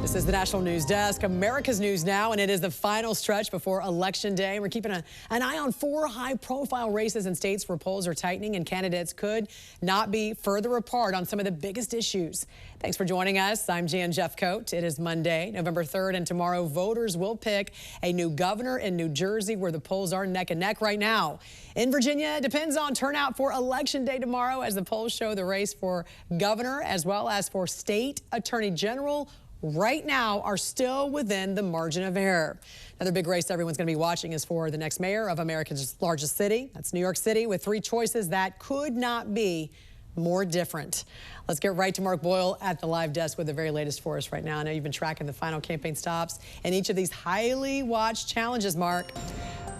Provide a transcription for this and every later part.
This is the National News Desk, America's News Now, and it is the final stretch before Election Day. We're keeping an eye on 4 high-profile races in states where polls are tightening and candidates could not be further apart on some of the biggest issues. Thanks for joining us. I'm Jan Jeffcoat. It is Monday, November 3rd, and tomorrow voters will pick a new governor in New Jersey, where the polls are neck and neck right now. In Virginia, it depends on turnout for Election Day tomorrow, as the polls show the race for governor as well as for state attorney general right now are still within the margin of error. Another big race everyone's going to be watching is for the next mayor of America's largest city. That's New York City, with 3 choices that could not be more different. Let's get right to Mark Boyle at the live desk with the very latest for us right now. I know you've been tracking the final campaign stops and each of these highly watched challenges, Mark.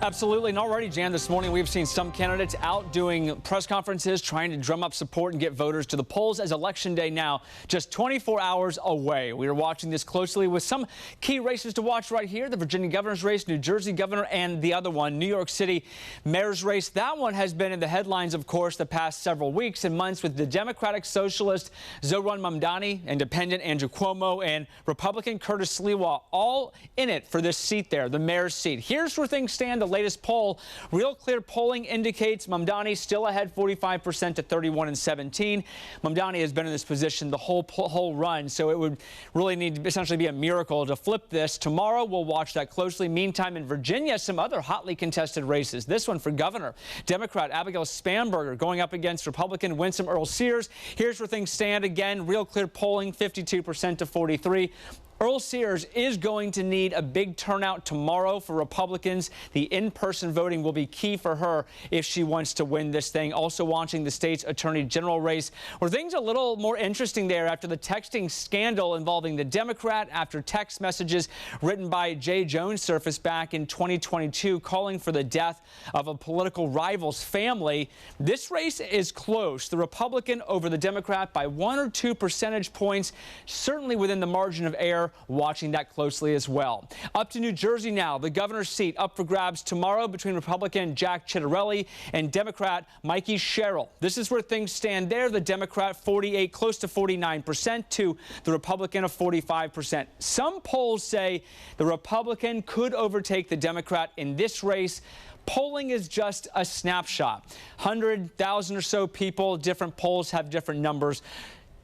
Absolutely. And already, Jan, this morning we've seen some candidates out doing press conferences, trying to drum up support and get voters to the polls as Election Day now just 24 hours away. We are watching this closely with some key races to watch right here. The Virginia governor's race, New Jersey governor, and the other one, New York City mayor's race. That one has been in the headlines, of course, the past several weeks and months, with the Democratic Socialist Zohran Mamdani, Independent Andrew Cuomo, and Republican Curtis Sliwa all in it for this seat there, the mayor's seat. Here's where things stand. The latest poll, Real Clear polling, indicates Mamdani still ahead 45% to 31 and 17. Mamdani has been in this position the whole run, so it would really need to essentially be a miracle to flip this. Tomorrow, we'll watch that closely. Meantime, in Virginia, some other hotly contested races. This one for governor. Democrat Abigail Spanberger going up against Republican Winsome Earle-Sears. Here's where things stand. Again, Real Clear polling, 52% to 43. Earle-Sears is going to need a big turnout tomorrow for Republicans. The in-person voting will be key for her if she wants to win this thing. Also watching the state's attorney general race, where things are a little more interesting there after the texting scandal involving the Democrat, after text messages written by Jay Jones surfaced back in 2022 calling for the death of a political rival's family. This race is close. The Republican over the Democrat by 1 or 2 percentage points, certainly within the margin of error. Watching that closely as well. Up to New Jersey now, the governor's seat up for grabs tomorrow between Republican Jack Ciattarelli and Democrat Mikey Sherrill. This is where things stand there. The Democrat 48, close to 49%, to the Republican of 45%. Some polls say the Republican could overtake the Democrat in this race. Polling is just a snapshot. 100,000 or so people, different polls have different numbers.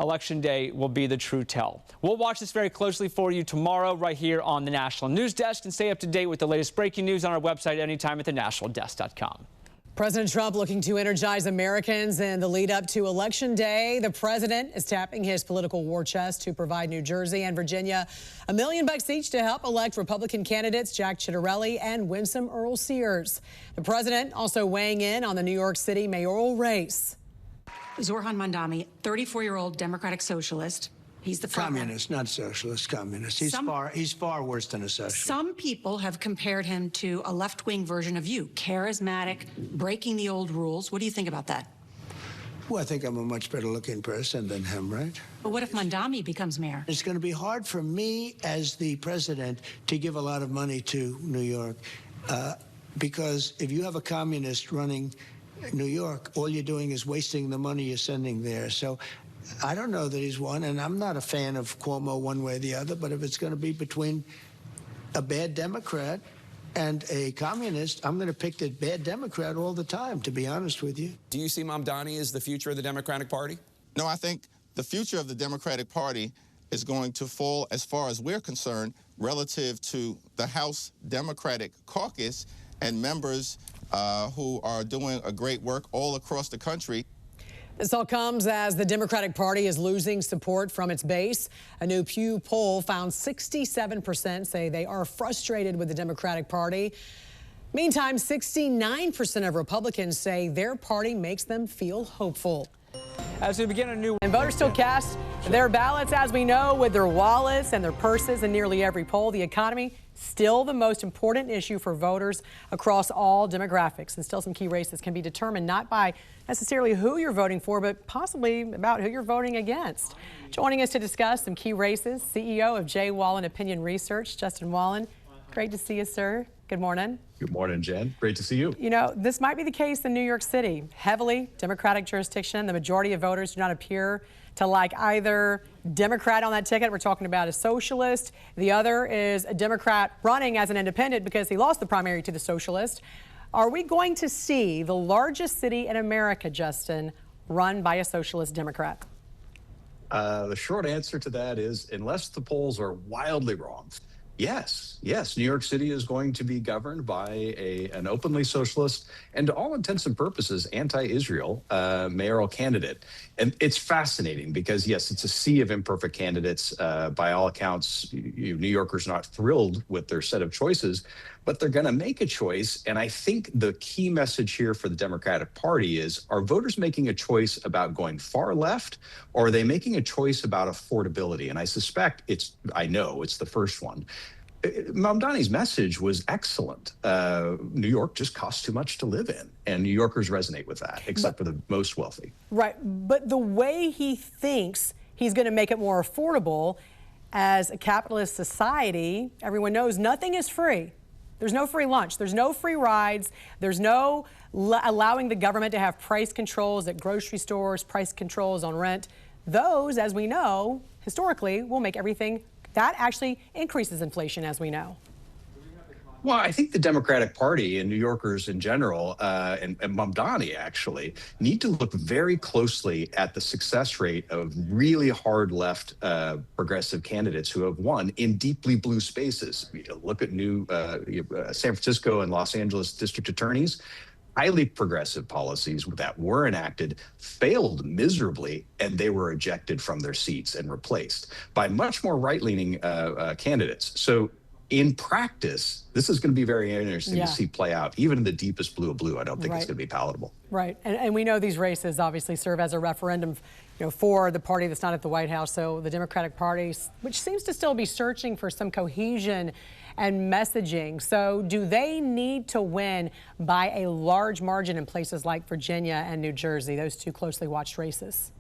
Election Day will be the true tell. We'll watch this very closely for you tomorrow right here on the National News Desk, and stay up to date with the latest breaking news on our website anytime at thenationaldesk.com. President Trump looking to energize Americans in the lead up to Election Day. The president is tapping his political war chest to provide New Jersey and Virginia $1 million each to help elect Republican candidates Jack Ciattarelli and Winsome Earle-Sears. The president also weighing in on the New York City mayoral race. Zohran Mamdani, 34-year-old Democratic socialist. He's the communist, not socialist, communist. He's far worse than a socialist. Some people have compared him to a left-wing version of you, charismatic, breaking the old rules. What do you think about that? Well, I think I'm a much better-looking person than him, right? But what if Mamdani becomes mayor? It's going to be hard for me as the president to give a lot of money to New York, because if you have a communist running New York, all you're doing is wasting the money you're sending there. So I don't know that he's won, and I'm not a fan of Cuomo one way or the other, but if it's going to be between a bad Democrat and a communist, I'm going to pick the bad Democrat all the time, to be honest with you. Do you see Mamdani as the future of the Democratic Party? No, I think the future of the Democratic Party is going to fall, as far as we're concerned, relative to the House Democratic Caucus and members who are doing a great work all across the country. This all comes as the Democratic Party is losing support from its base. A new Pew poll found 67% say they are frustrated with the Democratic Party. Meantime, 69% of Republicans say their party makes them feel hopeful. As we begin a new... And voters still cast their ballots, as we know, with their wallets and their purses in nearly every poll. The economy, still the most important issue for voters across all demographics. And still some key races can be determined not by necessarily who you're voting for, but possibly about who you're voting against. Joining us to discuss some key races, CEO of J. Wallen Opinion Research, Justin Wallen. Great to see you, sir. Good morning. Good morning, Jen. Great to see you. You know, this might be the case in New York City. Heavily Democratic jurisdiction. The majority of voters do not appear to like either Democrat on that ticket. We're talking about a socialist. The other is a Democrat running as an independent because he lost the primary to the socialist. Are we going to see the largest city in America, Justin, run by a socialist Democrat? The short answer to that is, unless the polls are wildly wrong, yes. New York City is going to be governed by an openly socialist and, to all intents and purposes, anti-Israel mayoral candidate. And it's fascinating because, yes, it's a sea of imperfect candidates. By all accounts, New Yorkers are not thrilled with their set of choices, but they're going to make a choice. And I think the key message here for the Democratic Party is, are voters making a choice about going far left, or are they making a choice about affordability? And I suspect I know it's the first one. Mamdani's message was excellent. New York just costs too much to live in, and New Yorkers resonate with that, except for the most wealthy. Right, but the way he thinks he's going to make it more affordable, as a capitalist society, everyone knows nothing is free. There's no free lunch. There's no free rides. There's no allowing the government to have price controls at grocery stores, price controls on rent. Those, as we know, historically, will make everything. That actually increases inflation, as we know. Well, I think the Democratic Party and New Yorkers in general, and Mamdani actually, need to look very closely at the success rate of really hard left progressive candidates who have won in deeply blue spaces. Look at San Francisco and Los Angeles district attorneys. Highly progressive policies that were enacted failed miserably, and they were ejected from their seats and replaced by much more right-leaning candidates. So in practice, this is going to be very interesting to see play out. Even in the deepest blue of blue, I don't think it's going to be palatable. Right, and we know these races obviously serve as a referendum, for the party that's not at the White House. So the Democratic Party, which seems to still be searching for some cohesion and messaging. So do they need to win by a large margin in places like Virginia and New Jersey, those two closely watched races?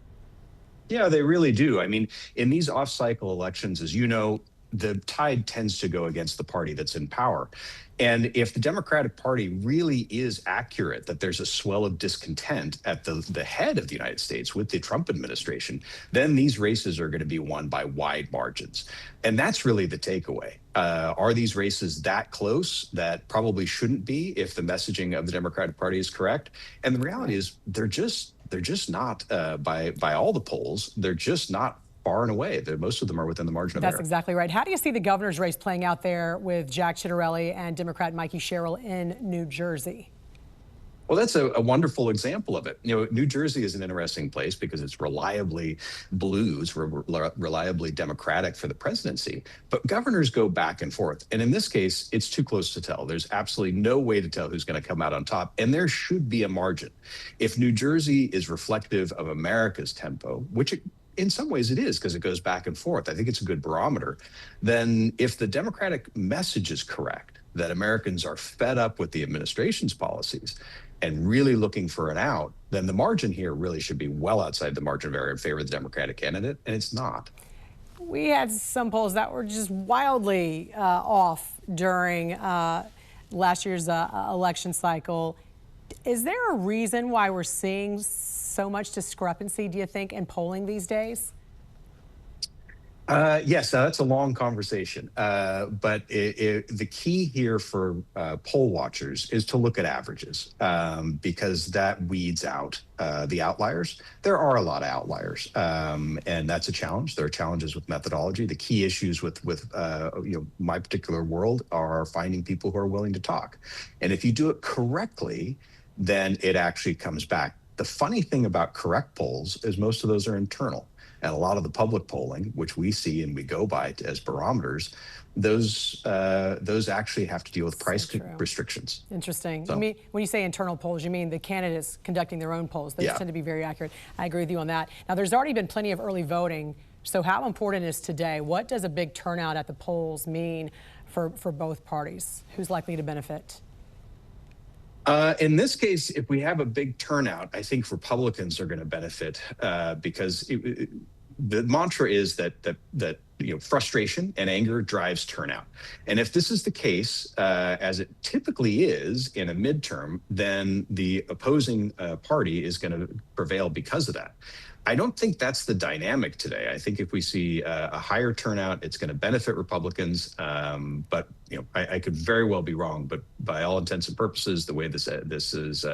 Yeah, they really do. I mean, in these off-cycle elections, as you know, the tide tends to go against the party that's in power. And if the Democratic Party really is accurate that there's a swell of discontent at the head of the United States with the Trump administration, then these races are going to be won by wide margins. And that's really the takeaway. Are these races that close? That probably shouldn't be if the messaging of the Democratic Party is correct. And the reality is they're just not, by all the polls, they're just not far and away. Most of them are within the margin of error. That's exactly right. How do you see the governor's race playing out there with Jack Ciattarelli and Democrat Mikey Sherrill in New Jersey? Well, that's a wonderful example of it. New Jersey is an interesting place because it's reliably blues, reliably Democratic for the presidency. But governors go back and forth. And in this case, it's too close to tell. There's absolutely no way to tell who's going to come out on top. And there should be a margin. If New Jersey is reflective of America's tempo, which in some ways it is because it goes back and forth, I think it's a good barometer. Then if the Democratic message is correct, that Americans are fed up with the administration's policies and really looking for an out, then the margin here really should be well outside the margin of error in favor of the Democratic candidate, and it's not. We had some polls that were just wildly off during last year's election cycle. Is there a reason why we're seeing so much discrepancy, do you think, in polling these days? Yes, that's a long conversation. But the key here for poll watchers is to look at averages because that weeds out the outliers. There are a lot of outliers, and that's a challenge. There are challenges with methodology. The key issues with my particular world are finding people who are willing to talk. And if you do it correctly, then it actually comes back. The funny thing about correct polls is most of those are internal. And a lot of the public polling, which we see and we go by as barometers, those actually have to deal with price restrictions. Interesting. So, you mean, when you say internal polls, you mean the candidates conducting their own polls. Those tend to be very accurate. I agree with you on that. Now, there's already been plenty of early voting. So how important is today? What does a big turnout at the polls mean for both parties? Who's likely to benefit? In this case, if we have a big turnout, I think Republicans are going to benefit because the mantra is that frustration and anger drives turnout. And if this is the case, as it typically is in a midterm, then the opposing party is going to prevail because of that. I don't think that's the dynamic today. I think if we see a higher turnout, it's going to benefit Republicans. But I could very well be wrong. But by all intents and purposes, the way this is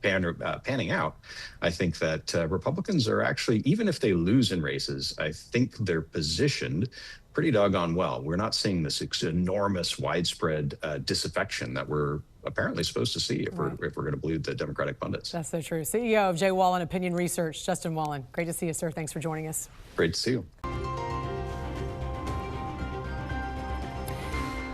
panning out, I think that Republicans are actually, even if they lose in races, I think they're positioned pretty doggone well. We're not seeing this enormous, widespread disaffection that we're apparently supposed to see if we're going to believe the Democratic pundits. That's so true. CEO of J. Wallen Opinion Research, Justin Wallen. Great to see you, sir. Thanks for joining us. Great to see you.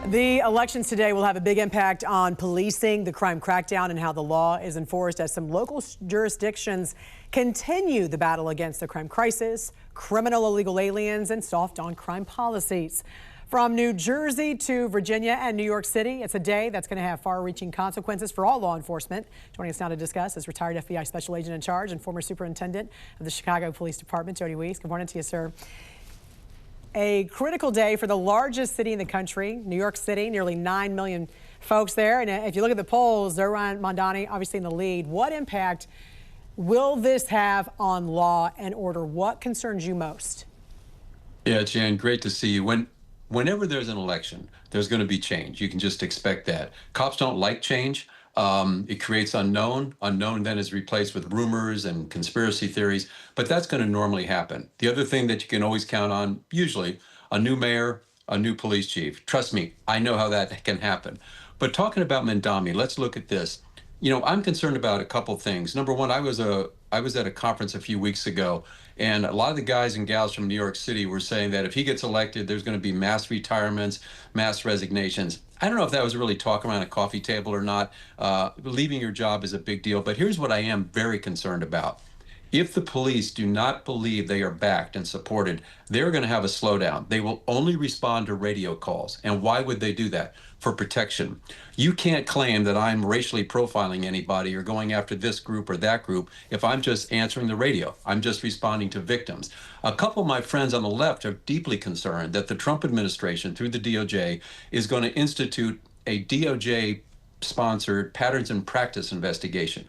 The elections today will have a big impact on policing, the crime crackdown, and how the law is enforced as some local jurisdictions continue the battle against the crime crisis, criminal illegal aliens, and soft on crime policies. From New Jersey to Virginia and New York City, it's a day that's going to have far-reaching consequences for all law enforcement. Joining us now to discuss is retired FBI Special Agent in Charge and former Superintendent of the Chicago Police Department, Jody Weeks. Good morning to you, sir. A critical day for the largest city in the country, New York City, nearly 9 million folks there. And if you look at the polls, Zohran Mamdani obviously in the lead. What impact will this have on law and order? What concerns you most? Yeah, Jan, great to see you. Whenever there's an election, there's going to be change. You can just expect that. Cops don't like change. It creates unknown. Unknown then is replaced with rumors and conspiracy theories, but that's going to normally happen. The other thing that you can always count on, usually, a new mayor, a new police chief. Trust me, I know how that can happen. But talking about Mamdani, let's look at this. I'm concerned about a couple things. Number one, I was at a conference a few weeks ago, and a lot of the guys and gals from New York City were saying that if he gets elected, there's going to be mass retirements, mass resignations. I don't know if that was really talk around a coffee table or not. Leaving your job is a big deal, but here's what I am very concerned about. If the police do not believe they are backed and supported, they're going to have a slowdown. They will only respond to radio calls. And why would they do that? For protection. You can't claim that I'm racially profiling anybody or going after this group or that group if I'm just answering the radio. I'm just responding to victims. A couple of my friends on the left are deeply concerned that the Trump administration, through the DOJ, is going to institute a DOJ-sponsored patterns and practice investigation.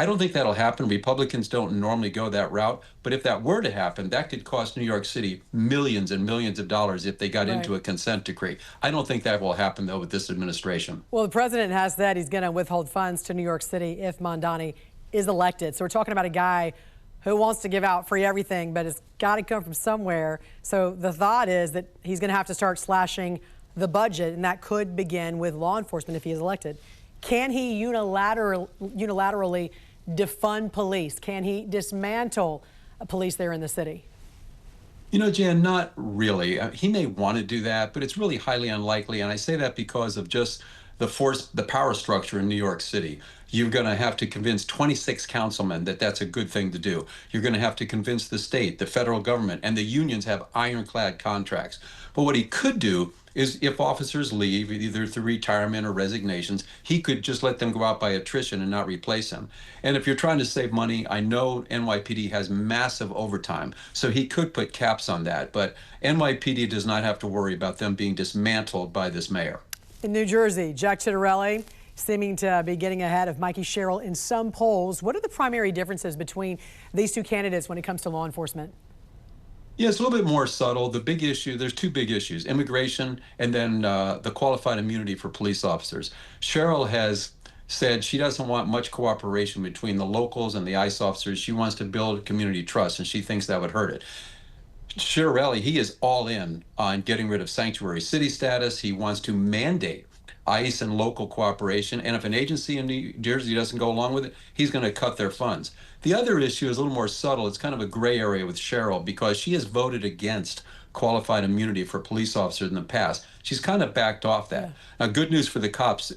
I don't think that'll happen. Republicans don't normally go that route. But if that were to happen, that could cost New York City millions and millions of dollars if they got into a consent decree. I don't think that will happen, though, with this administration. Well, the president has said he's going to withhold funds to New York City if Mamdani is elected. So we're talking about a guy who wants to give out free everything, but it's got to come from somewhere. So the thought is that he's going to have to start slashing the budget, and that could begin with law enforcement if he is elected. Can he unilaterally defund police? Can he dismantle police there in the city? Jan, not really. He may want to do that, but it's really highly unlikely. And I say that because of just the power structure in New York City. You're going to have to convince 26 councilmen that that's a good thing to do. You're going to have to convince the state, the federal government, and the unions have ironclad contracts. But what he could do is if officers leave, either through retirement or resignations, he could just let them go out by attrition and not replace them. And if you're trying to save money, I know NYPD has massive overtime, so he could put caps on that. But NYPD does not have to worry about them being dismantled by this mayor. In New Jersey, Jack Ciattarelli seeming to be getting ahead of Mikey Sherrill in some polls. What are the primary differences between these two candidates when it comes to law enforcement? Yeah, it's a little bit more subtle. The big issue, there's two big issues, immigration and then the qualified immunity for police officers. Sherrill has said she doesn't want much cooperation between the locals and the ICE officers. She wants to build community trust, and she thinks that would hurt it. Ciattarelli, he is all in on getting rid of sanctuary city status. He wants to mandate ICE and local cooperation. And if an agency in New Jersey doesn't go along with it, he's going to cut their funds. The other issue is a little more subtle. It's kind of a gray area with Sherrill because she has voted against qualified immunity for police officers in the past. She's kind of backed off that. Now, good news for the cops,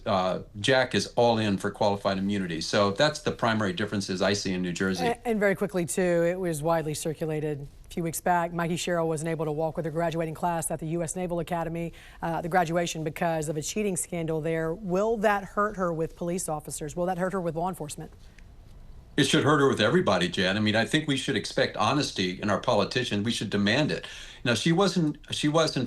Jack is all in for qualified immunity. So that's the primary differences I see in New Jersey. And very quickly, too, it was widely circulated a few weeks back. Mikey Sherrill wasn't able to walk with her graduating class at the U.S. Naval Academy, the graduation, because of a cheating scandal there. Will that hurt her with police officers? Will that hurt her with law enforcement? It should hurt her with everybody, Jan. I mean, I think we should expect honesty in our politicians. We should demand it. Now, she wasn't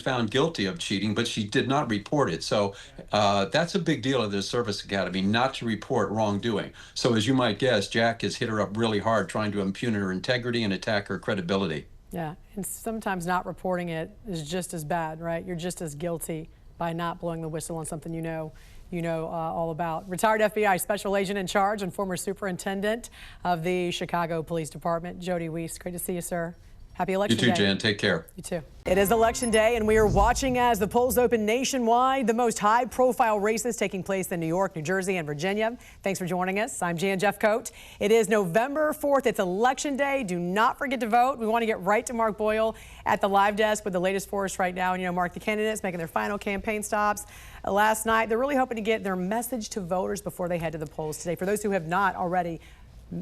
found guilty of cheating, but she did not report it. So that's a big deal of the Service Academy, not to report wrongdoing. So as you might guess, Jack has hit her up really hard, trying to impugn her integrity and attack her credibility. Yeah, and sometimes not reporting it is just as bad, right? You're just as guilty by not blowing the whistle on something you know all about. Retired FBI Special Agent in Charge and former Superintendent of the Chicago Police Department, Jody Weiss. Great to see you, sir. Happy Election Day. You too, Jan. Take care. You too. It is Election Day, and we are watching as the polls open nationwide. The most high-profile races taking place in New York, New Jersey, and Virginia. Thanks for joining us. I'm Jan Jeffcoat. It is November 4th. It's Election Day. Do not forget to vote. We want to get right to Mark Boyle at the live desk with the latest for us right now. And, you know, Mark, the candidates making their final campaign stops last night. They're really hoping to get their message to voters before they head to the polls today. For those who have not already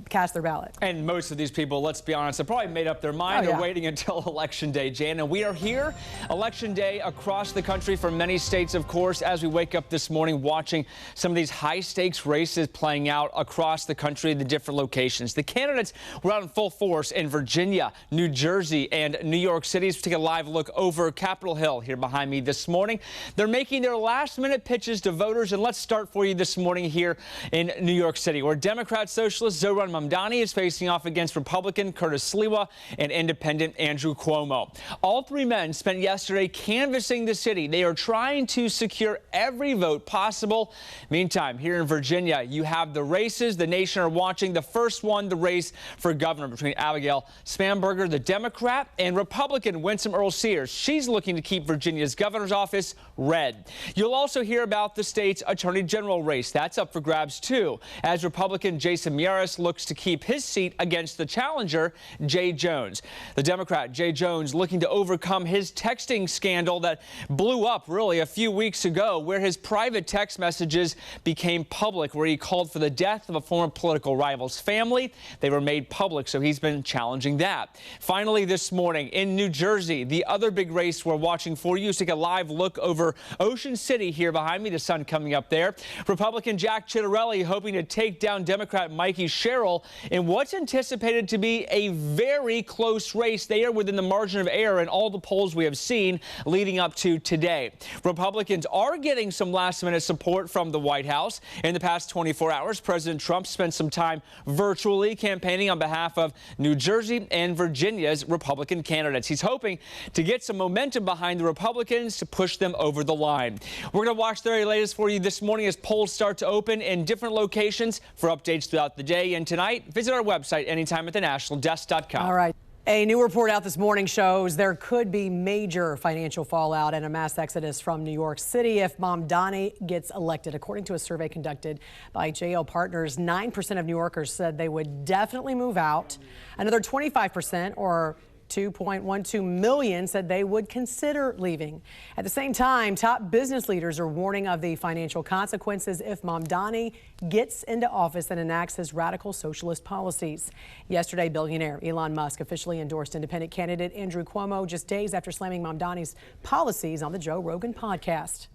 cast their ballot. And most of these people, let's be honest, have probably made up their mind. They're waiting until Election Day, Jan. And we are here, Election Day across the country for many states, of course, as we wake up this morning watching some of these high-stakes races playing out across the country, the different locations. The candidates were out in full force in Virginia, New Jersey, and New York City. Let's take a live look over Capitol Hill here behind me this morning. They're making their last-minute pitches to voters, and let's start for you this morning here in New York City, where Democrat Socialist Zohran Mamdani is facing off against Republican Curtis Sliwa and Independent Andrew Cuomo. All three men spent yesterday canvassing the city. They are trying to secure every vote possible. Meantime, here in Virginia, you have the races the nation are watching. The first one, the race for governor between Abigail Spanberger, the Democrat, and Republican Winsome Earle-Sears. She's looking to keep Virginia's governor's office red. You'll also hear about the state's attorney general race. That's up for grabs, too, as Republican Jason Miyares looks to keep his seat against the challenger, Jay Jones. The Democrat, Jay Jones, looking to overcome his texting scandal that blew up really a few weeks ago, where his private text messages became public, where he called for the death of a former political rival's family. They were made public, so he's been challenging that. Finally, this morning in New Jersey, the other big race we're watching for you. Take a live look over Ocean City here behind me, the sun coming up there. Republican Jack Ciattarelli hoping to take down Democrat Mikey Sherrill in what's anticipated to be a very close race. They are within the margin of error in all the polls we have seen leading up to today. Republicans are getting some last-minute support from the White House. In the past 24 hours, President Trump spent some time virtually campaigning on behalf of New Jersey and Virginia's Republican candidates. He's hoping to get some momentum behind the Republicans to push them over the line. We're going to watch the very latest for you this morning as polls start to open in different locations. For updates throughout the day and tonight, visit our website anytime at thenationaldesk.com. All right. A new report out this morning shows there could be major financial fallout and a mass exodus from New York City if Mamdani gets elected. According to a survey conducted by JL Partners, 9% of New Yorkers said they would definitely move out. Another 25%, or 2.12 million, said they would consider leaving. At the same time, top business leaders are warning of the financial consequences if Mamdani gets into office and enacts his radical socialist policies. Yesterday, billionaire Elon Musk officially endorsed independent candidate Andrew Cuomo just days after slamming Mamdani's policies on the Joe Rogan podcast.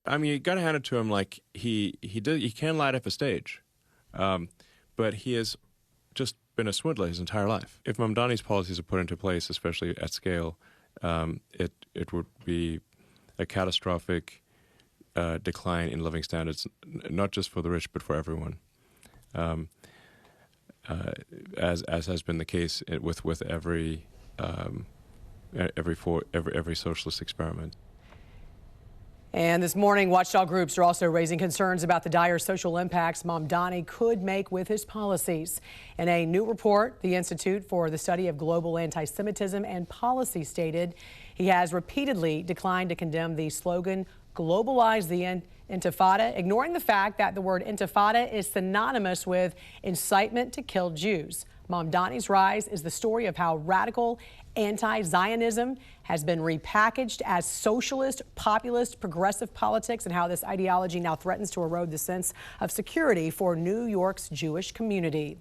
I mean, you got to hand it to him. Like he can light up a stage, but he has just been a swindler his entire life. If Mamdani's policies are put into place, especially at scale, it would be a catastrophic decline in living standards, not just for the rich, but for everyone, as has been the case with every socialist experiment. And this morning, watchdog groups are also raising concerns about the dire social impacts Mamdani could make with his policies. In a new report, the Institute for the Study of Global Anti-Semitism and Policy stated he has repeatedly declined to condemn the slogan, "Globalize the Intifada," ignoring the fact that the word intifada is synonymous with incitement to kill Jews. Mamdani's rise is the story of how radical anti-Zionism has been repackaged as socialist, populist, progressive politics, and how this ideology now threatens to erode the sense of security for New York's Jewish community.